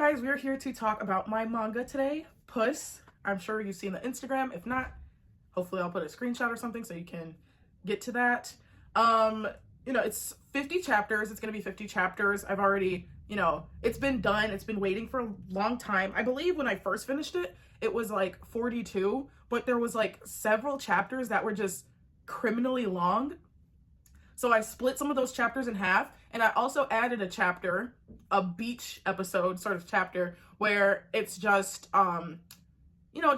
guys, we're here to talk about my manga today, Puss. I'm sure you've seen the Instagram. If not, hopefully I'll put a screenshot or something so you can get to that. It's 50 chapters. It's going to be 50 chapters. I've already, it's been done. It's been waiting for a long time. I believe when I first finished it, it was like 42, but there was like several chapters that were just criminally long. So I split some of those chapters in half, and I also added a chapter, a beach episode sort of chapter, where it's just,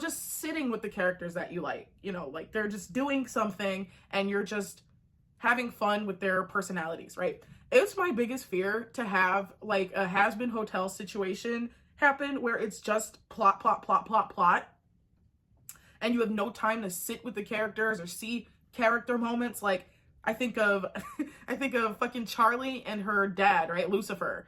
just sitting with the characters that you like, like they're just doing something and you're just having fun with their personalities, right? It's my biggest fear to have like a has-been hotel situation happen where it's just plot, and you have no time to sit with the characters or see character moments. Like, I think of fucking Charlie and her dad, right? Lucifer.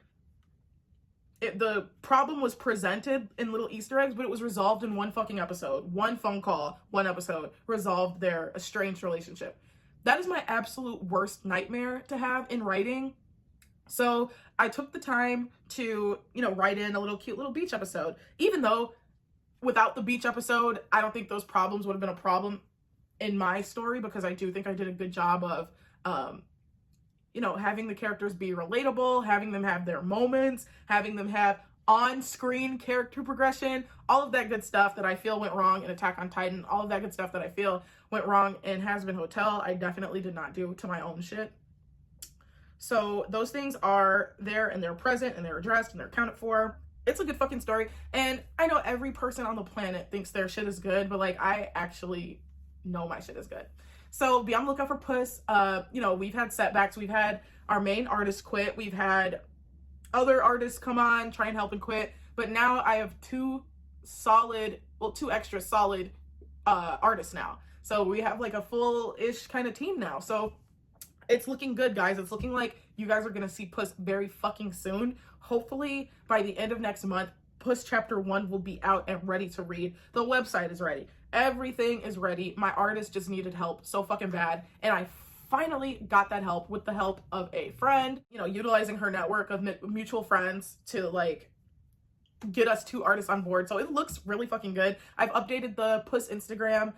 The problem was presented in little Easter eggs, but it was resolved in one fucking episode. One phone call, one episode resolved their estranged relationship. That is my absolute worst nightmare to have in writing. So I took the time to, write in a little cute little beach episode. Even though without the beach episode, I don't think those problems would have been a problem in my story, because I do think I did a good job of, having the characters be relatable, having them have their moments, having them have on-screen character progression, all of that good stuff that I feel went wrong in Attack on Titan, all of that good stuff that I feel went wrong in Has Been Hotel, I definitely did not do to my own shit. So those things are there, and they're present, and they're addressed, and they're accounted for. It's a good fucking story, and I know every person on the planet thinks their shit is good, but like, I actually know my shit is good. So be on the lookout for Puss. We've had setbacks. We've had our main artist quit. We've had other artists come on, try and help and quit. But now I have two extra solid artists now. So we have like a full-ish kind of team now. So it's looking good, guys. It's looking like you guys are going to see Puss very fucking soon. Hopefully by the end of next month, Puss Chapter 1 will be out and ready to read. The website is ready. Everything is ready. My artist just needed help so fucking bad, and I finally got that help with the help of a friend, utilizing her network of mutual friends to like get us two artists on board. So it looks really fucking good. I've updated the Puss Instagram,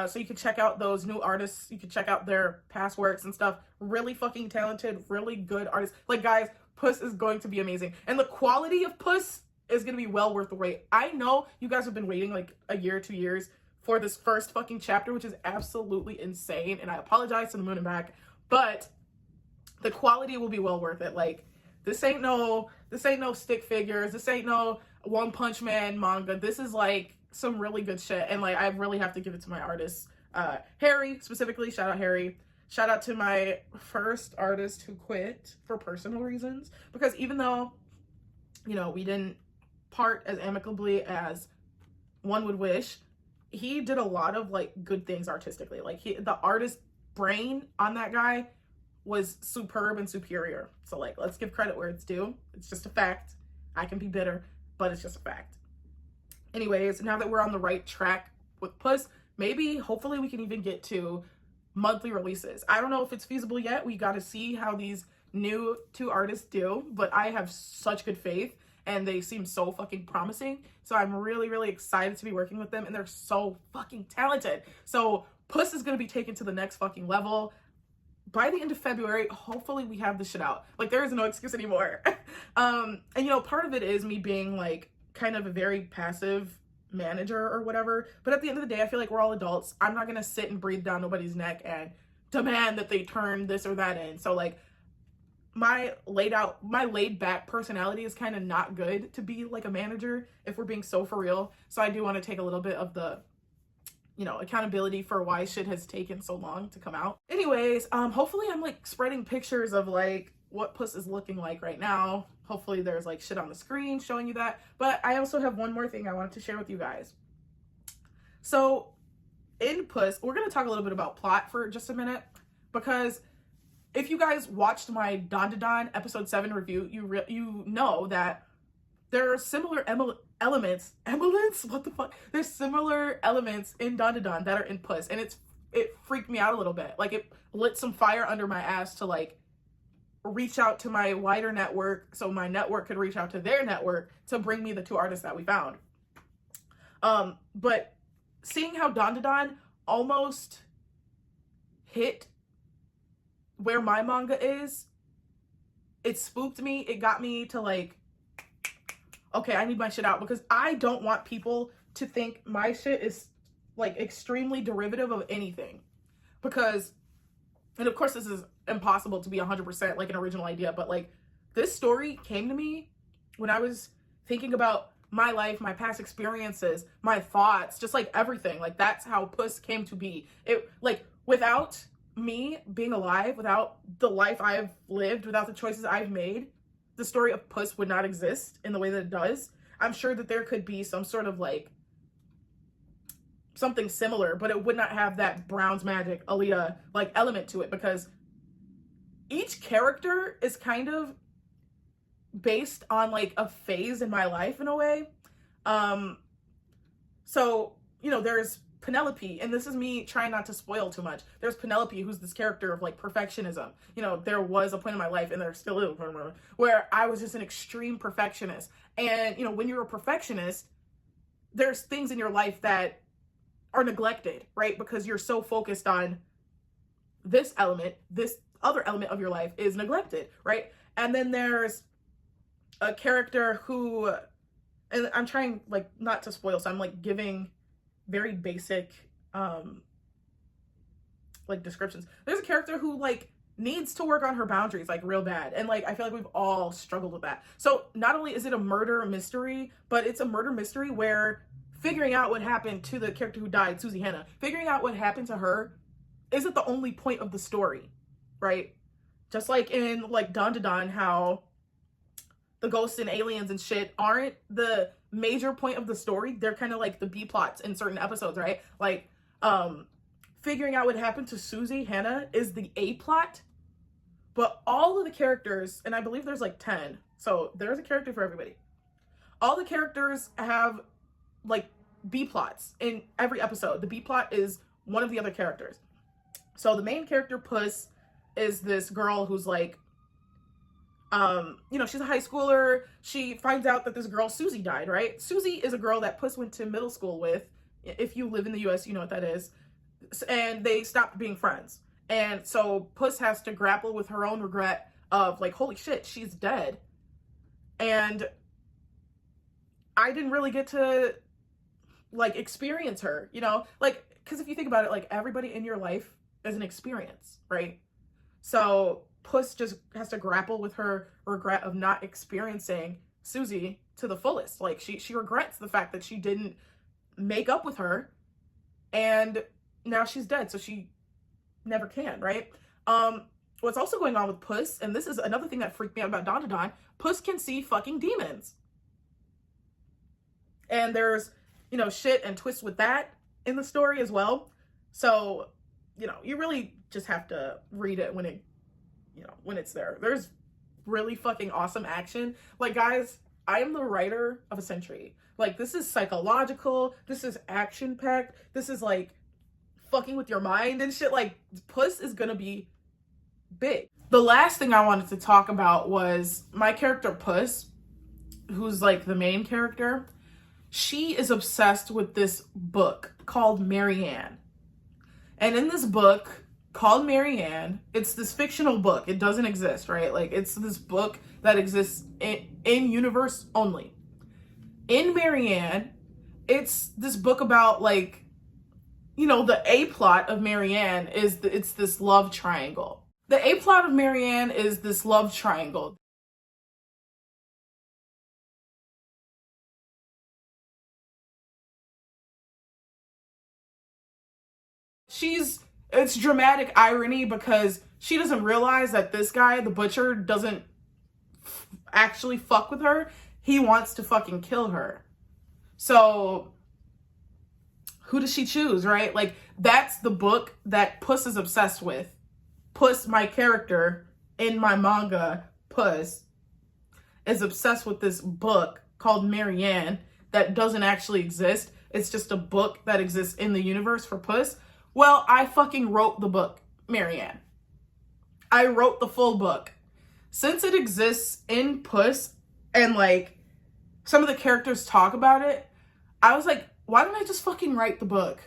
so you can check out those new artists. You can check out their past works and stuff. Really fucking talented, really good artists. Like, guys, Puss is going to be amazing, and the quality of Puss is going to be well worth the wait. I know you guys have been waiting like a year or 2 years for this first fucking chapter, which is absolutely insane, and I apologize to the moon and back, but the quality will be well worth it. Like, this ain't no stick figures, this ain't no One Punch Man manga. This is like some really good shit, and like, I really have to give it to my artists. Harry specifically, shout out Harry. Shout out to my first artist who quit for personal reasons, because even though we didn't part as amicably as one would wish, he did a lot of like good things artistically. Like, the artist brain on that guy was superb and superior. So like, let's give credit where it's due. It's just a fact. I can be bitter, but it's just a fact. Anyways, now that we're on the right track with Puss, hopefully we can even get to monthly releases. I don't know if it's feasible yet. We got to see how these new two artists do, but I have such good faith, and they seem so fucking promising. So I'm really, really excited to be working with them, and they're so fucking talented. So Puss is going to be taken to the next fucking level. By the end of February, hopefully we have this shit out. Like, there is no excuse anymore. And part of it is me being like kind of a very passive manager or whatever. But at the end of the day, I feel like we're all adults. I'm not going to sit and breathe down nobody's neck and demand that they turn this or that in. So like, my laid back personality is kind of not good to be like a manager, if we're being so for real. So I do want to take a little bit of the, accountability for why shit has taken so long to come out. Anyways, hopefully I'm like spreading pictures of like what Puss is looking like right now. Hopefully there's like shit on the screen showing you that. But I also have one more thing I wanted to share with you guys. So in Puss, we're going to talk a little bit about plot for just a minute, because if you guys watched my Don episode 7 review, you know that there are similar elements. What the fuck? There's similar elements in Don that are in Puss, and it freaked me out a little bit. Like, it lit some fire under my ass to like reach out to my wider network so my network could reach out to their network to bring me the two artists that we found. But seeing how Dandadan almost hit where my manga is, it spooked me. It got me to like, okay, I need my shit out, because I don't want people to think my shit is like extremely derivative of anything. Because, and of course this is impossible to be 100% like an original idea, but like this story came to me when I was thinking about my life, my past experiences, my thoughts, just like everything. Like that's how Puss came to be. It like without me being alive, without the life I've lived, without the choices I've made, the story of Puss would not exist in the way that it does. I'm sure that there could be some sort of like something similar, but it would not have that Brown's Magic, Alita like element to it, because each character is kind of based on like a phase in my life in a way. So, you know, there's Penelope, and this is me trying not to spoil too much. There's Penelope, who's this character of like perfectionism. You know, there was a point in my life, and there still is, where I was just an extreme perfectionist. And, you know, when you're a perfectionist, there's things in your life that are neglected, right? Because you're so focused on this element, this other element of your life is neglected, right? And then there's a character who, and I'm trying like not to spoil, so I'm like giving very basic like descriptions. There's a character who like needs to work on her boundaries like real bad, and like I feel like we've all struggled with that. So not only is it a murder mystery, but it's a murder mystery where figuring out what happened to the character who died, Susie Hannah, figuring out what happened to her isn't the only point of the story, right? Just like in like Dandadan, how the ghosts and aliens and shit aren't the major point of the story. They're kind of like the B plots in certain episodes, right? Like, figuring out what happened to Susie Hannah is the A plot, but all of the characters, and I believe there's like 10, so there's a character for everybody. All the characters have like B plots in every episode. The B plot is one of the other characters. So the main character, Puss, is this girl who's like, you know, she's a high schooler. She finds out that this girl, Susie, died, right? Susie is a girl that Puss went to middle school with. If you live in the US, you know what that is. And they stopped being friends. And so Puss has to grapple with her own regret of like, holy shit, she's dead. And I didn't really get to like experience her, you know? Like, because if you think about it, like everybody in your life is an experience, right? So Puss just has to grapple with her regret of not experiencing Susie to the fullest. Like she regrets the fact that she didn't make up with her, and now she's dead, so she never can, right? What's also going on with Puss, and this is another thing that freaked me out about Dandadan, Puss can see fucking demons. And there's, you know, shit and twists with that in the story as well. So, you know, you really just have to read it when it, you know, when it's there. There's really fucking awesome action. Like, guys, I am the writer of a century. Like, this is psychological. This is action-packed. This is, like, fucking with your mind and shit. Like, Puss is gonna be big. The last thing I wanted to talk about was my character, Puss, who's, like, the main character. She is obsessed with this book called Marianne. And in this book called Marianne, it's this fictional book. It doesn't exist, right? Like, it's this book that exists in universe only. In Marianne, it's this book about, like, you know, the A plot of Marianne is it's this love triangle. The A plot of Marianne is this love triangle. It's dramatic irony because she doesn't realize that this guy, the butcher, doesn't actually fuck with her. He wants to fucking kill her. So who does she choose, right? Like, that's the book that Puss is obsessed with. Puss, my character in my manga, Puss, is obsessed with this book called Marianne that doesn't actually exist. It's just a book that exists in the universe for Puss. Well, I fucking wrote the book, Marianne. I wrote the full book. since it exists in Puss and like some of the characters talk about it, I was like, why don't I just fucking write the book,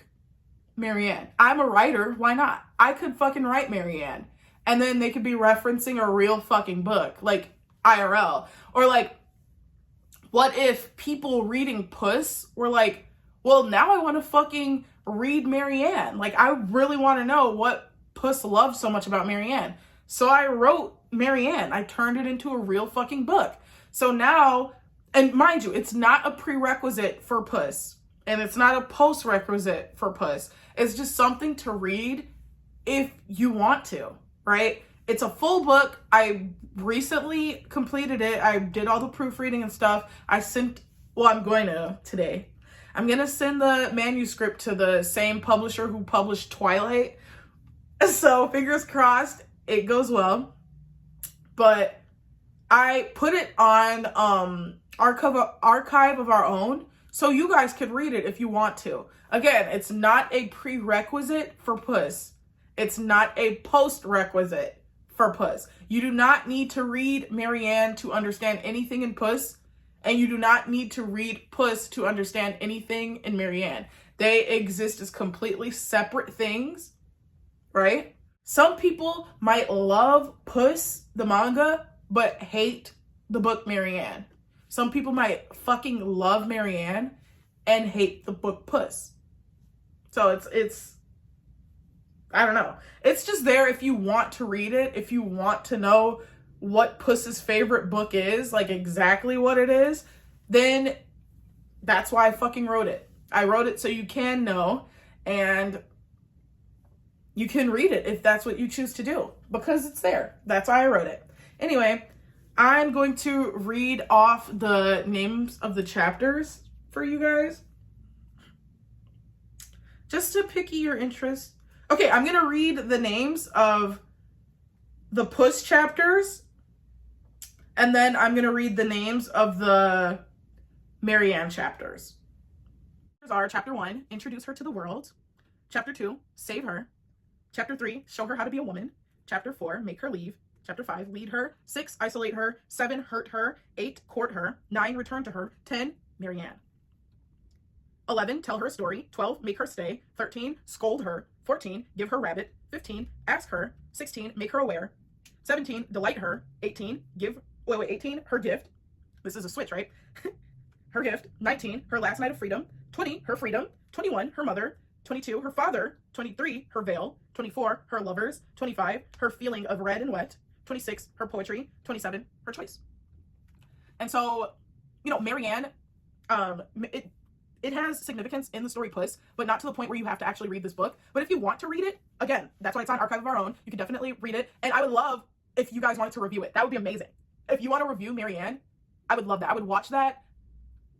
Marianne? I'm a writer. Why not? I could fucking write Marianne. And then they could be referencing a real fucking book, like IRL. Or like, what if people reading Puss were like, well, now I want to fucking read Marianne. Like, I really want to know what Puss loves so much about Marianne. So I wrote Marianne. I turned it into a real fucking book. So now, and mind you, it's not a prerequisite for Puss. And it's not a post-requisite for Puss. It's just something to read if you want to, right? It's a full book. I recently completed it. I did all the proofreading and stuff. I'm going to today. I'm going to send the manuscript to the same publisher who published Twilight. So fingers crossed it goes well. But I put it on archive of our own, so you guys could read it if you want to. Again, it's not a prerequisite for Puss. It's not a post-requisite for Puss. You do not need to read Marianne to understand anything in Puss, and you do not need to read Puss to understand anything in Marianne. They exist as completely separate things, right? Some people might love Puss, the manga, but hate the book Marianne. Some people might fucking love Marianne and hate the book Puss. So it's I don't know. It's just there if you want to read it, if you want to know what Puss's favorite book is, like exactly what it is, then that's why I fucking wrote it. I wrote it so you can know, and you can read it if that's what you choose to do, because it's there. That's why I wrote it. Anyway, I'm going to read off the names of the chapters for you guys, just to pique your interest. Okay, I'm going to read the names of the Puss chapters, and then I'm going to read the names of the Marianne chapters. Are Chapter 1, Introduce Her to the World. Chapter 2, Save Her. Chapter 3, Show Her How to Be a Woman. Chapter 4, Make Her Leave. Chapter 5, Lead Her. 6, Isolate Her. 7, Hurt Her. 8, Court Her. 9, Return to Her. 10, Marianne. 11, Tell Her a Story. 12, Make Her Stay. 13, Scold Her. 14, Give Her Rabbit. 15, Ask Her. 16, Make Her Aware. 17, Delight Her. 18, 18, Her Gift. This is a switch, right? Her Gift. 19, Her Last Night of Freedom. 20, Her Freedom. 21, Her Mother. 22, Her Father. 23, Her Veil. 24, Her Lovers. 25, Her Feeling of Red and Wet. 26, Her Poetry. 27, Her Choice. And so, Marianne, it has significance in the story Puss, but not to the point where you have to actually read this book. But if you want to read it, again, that's why it's on Archive of Our Own. You can definitely read it. And I would love if you guys wanted to review it. That would be amazing. If you want to review Marianne, I would love that. I would watch that.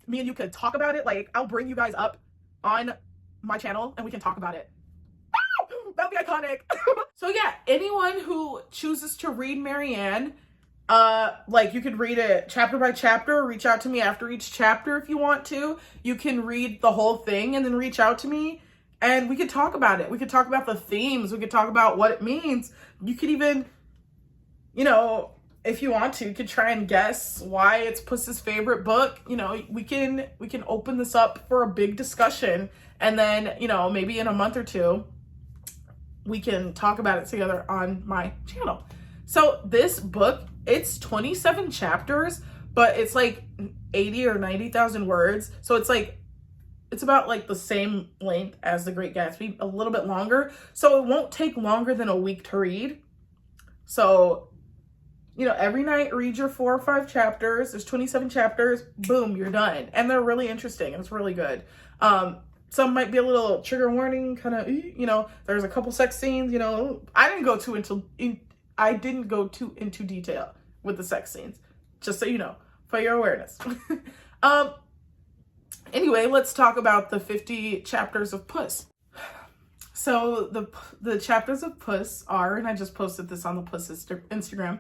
Me and you could talk about it. Like, I'll bring you guys up on my channel and we can talk about it. That would be iconic. So yeah, anyone who chooses to read Marianne, you could read it chapter by chapter, reach out to me after each chapter if you want to. You can read the whole thing and then reach out to me and we could talk about it. We could talk about the themes. We could talk about what it means. You could even, if you want to, you could try and guess why it's Puss's favorite book. We can open this up for a big discussion, and then, maybe in a month or two, we can talk about it together on my channel. So this book, it's 27 chapters, but it's like 80 or 90,000 words. So it's about like the same length as The Great Gatsby, a little bit longer. So it won't take longer than a week to read. So, every night read your 4 or 5 chapters. There's 27 chapters. Boom, you're done. And they're really interesting and it's really good. Some might be a little trigger warning, kind of, there's a couple sex scenes, I didn't go too into detail with the sex scenes, just so you know, for your awareness. Anyway, let's talk about the 50 chapters of Puss. So the chapters of Puss are, and I just posted this on the Puss Instagram.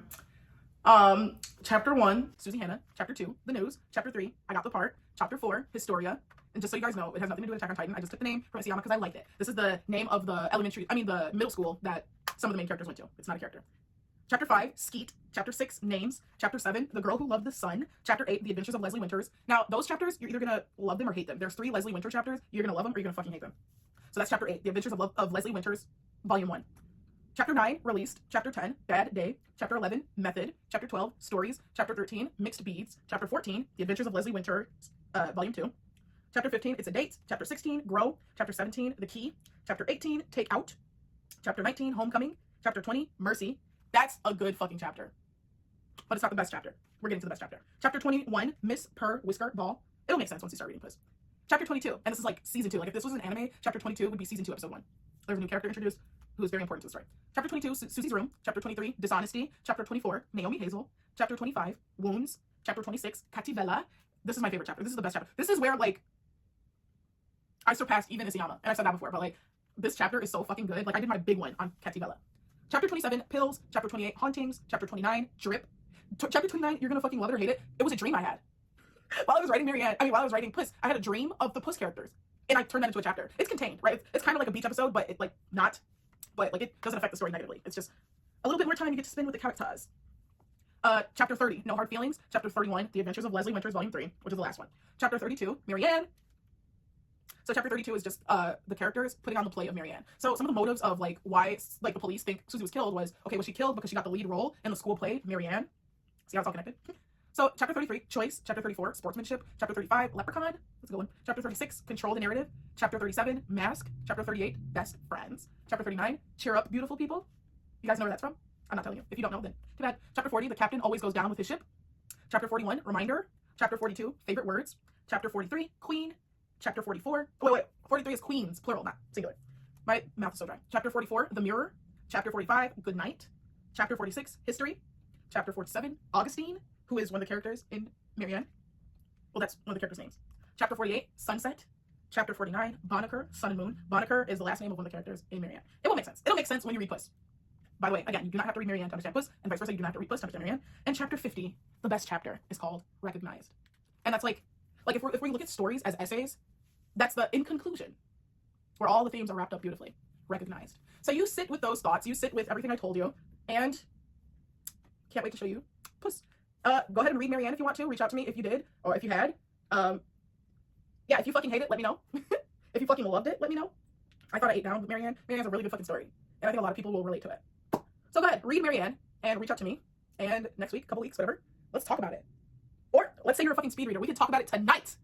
Chapter 1, Susie Hannah. Chapter 2, The News. Chapter 3, I Got the Part. Chapter 4, Historia. And just so you guys know, it has nothing to do with Attack on Titan. I just took the name from Isayama because I liked it. This is the name of the middle school that some of the main characters went to. It's not a character. Chapter 5, Skeet. Chapter 6, Names. Chapter 7, The Girl Who Loved the Sun. Chapter 8, The Adventures of Leslie Winters. Now, those chapters, you're either gonna love them or hate them. There's 3 Leslie Winter chapters. You're gonna love them or you're gonna fucking hate them. So that's chapter 8, The Adventures of Leslie Winters, Volume 1. Chapter 9, Released. Chapter 10, Bad Day. Chapter 11, Method. Chapter 12, Stories. Chapter 13, Mixed Beads. Chapter 14, The Adventures of Leslie Winters, Volume 2. Chapter 15, It's a Date. Chapter 16, Grow. Chapter 17, The Key. Chapter 18, Take Out. Chapter 19, Homecoming. Chapter 20, Mercy. That's a good fucking chapter. But it's not the best chapter. We're getting to the best chapter. Chapter 21, Miss Per Whisker Ball. It'll make sense once you start reading Puss. Chapter 22, and this is like season 2. Like if this was an anime, chapter 22 would be season 2, episode 1. There's a new character introduced who is very important to the story. Chapter 22, Susie's Room. Chapter 23, Dishonesty. Chapter 24, Naomi Hazel. Chapter 25, Wounds. Chapter 26, Kativella. This is my favorite chapter. This is the best chapter. This is where like I surpassed even Isayama, and I've said that before, but like this chapter is so fucking good. Like I did my big one on Kativella. Chapter 27, Pills. Chapter 28, Hauntings. Chapter 29, Drip. Chapter 29, you're gonna fucking love it or hate it. It was a dream I had. While I was writing while I was writing Puss, I had a dream of the Puss characters. And I turned that into a chapter. It's contained, right? It's kind of like a beach episode, but it like not, but like it doesn't affect the story negatively. It's just a little bit more time you get to spend with the characters. Chapter 30, No Hard Feelings. Chapter 31, The Adventures of Leslie Winters, Volume 3, which is the last one. Chapter 32, Marianne. So chapter 32 is just the characters putting on the play of Marianne. So some of the motives of like why like the police think Susie was killed was, okay, was she killed because she got the lead role in the school play Marianne? See how it's all connected? So chapter 33, Choice. Chapter 34, Sportsmanship. Chapter 35, Leprechaun. That's a good one. Chapter 36, Control the Narrative. Chapter 37, Mask. Chapter 38, Best Friends. Chapter 39, Cheer Up, Beautiful People. You guys know where that's from? I'm not telling you. If you don't know, then too bad. Chapter 40, The Captain Always Goes Down with His Ship. Chapter 41, Reminder. Chapter 42, Favorite Words. Chapter 43, Queen. Chapter 44, 43 is queens, plural, not singular. My mouth is so dry. Chapter 44, The Mirror. Chapter 45, Good Night. Chapter 46, History. Chapter 47, Augustine, who is one of the characters in Marianne. Well, that's one of the characters' names. Chapter 48, Sunset. Chapter 49, Bonaker, Sun and Moon. Bonaker is the last name of one of the characters in Marianne. It will make sense. It'll make sense when you read Puss. By the way, again, you do not have to read Marianne to understand Puss, and vice versa, you do not have to read Puss to understand Marianne. And chapter 50, the best chapter, is called Recognized. And that's like if we look at stories as essays, that's the in conclusion, where all the themes are wrapped up beautifully. Recognized. So you sit with those thoughts, you sit with everything I told you, and can't wait to show you Puss. Go ahead and read Marianne if you want to. Reach out to me if you did, or if you had. Yeah, if you fucking hate it, let me know. If you fucking loved it, let me know. I thought I ate down with Marianne. Marianne's a really good fucking story, and I think a lot of people will relate to it. So go ahead, read Marianne, and reach out to me, and next week, couple weeks, whatever, let's talk about it. Or let's say you're a fucking speed reader. We can talk about it tonight.